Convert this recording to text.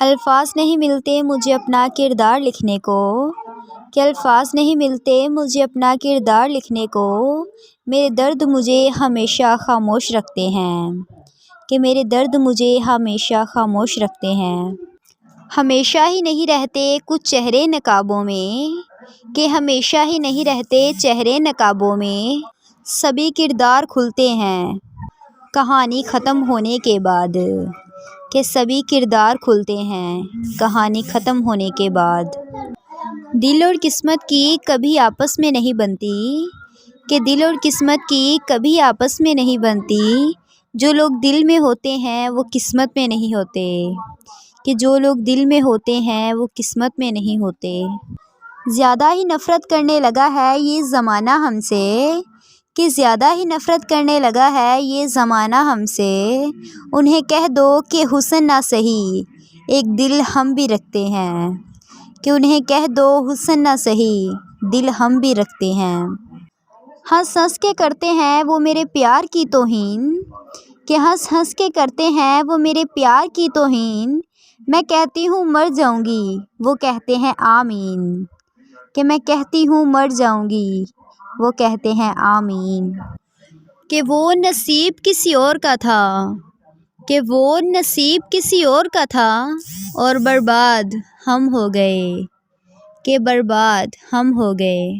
الفاظ نہیں ملتے مجھے اپنا کردار لکھنے کو، کہ الفاظ نہیں ملتے مجھے اپنا کردار لکھنے کو، میرے درد مجھے ہمیشہ خاموش رکھتے ہیں، کہ میرے درد مجھے ہمیشہ خاموش رکھتے ہیں۔ ہمیشہ ہی نہیں رہتے کچھ چہرے نقابوں میں، کہ ہمیشہ ہی نہیں رہتے چہرے نقابوں میں، سبھی کردار کھلتے ہیں کہانی ختم ہونے کے بعد، کہ سبھی کردار کھلتے ہیں کہانی ختم ہونے کے بعد۔ دل اور قسمت کی کبھی آپس میں نہیں بنتی، کہ دل اور قسمت کی کبھی آپس میں نہیں بنتی، جو لوگ دل میں ہوتے ہیں وہ قسمت میں نہیں ہوتے، کہ جو لوگ دل میں ہوتے ہیں وہ قسمت میں نہیں ہوتے۔ زیادہ ہی نفرت کرنے لگا ہے یہ زمانہ ہم سے، کہ زیادہ ہی نفرت کرنے لگا ہے یہ زمانہ ہم سے، انہیں کہہ دو کہ حسن نہ سہی ایک دل ہم بھی رکھتے ہیں، کہ انہیں کہہ دو حسن نہ سہی دل ہم بھی رکھتے ہیں۔ ہنس ہنس کے کرتے ہیں وہ میرے پیار کی توہین، کہ ہنس ہنس کے کرتے ہیں وہ میرے پیار کی توہین، میں کہتی ہوں مر جاؤں گی وہ کہتے ہیں آمین، کہ میں کہتی ہوں مر جاؤں گی وہ کہتے ہیں آمین۔ کہ وہ نصیب کسی اور کا تھا، کہ وہ نصیب کسی اور کا تھا، اور برباد ہم ہو گئے، کہ برباد ہم ہو گئے۔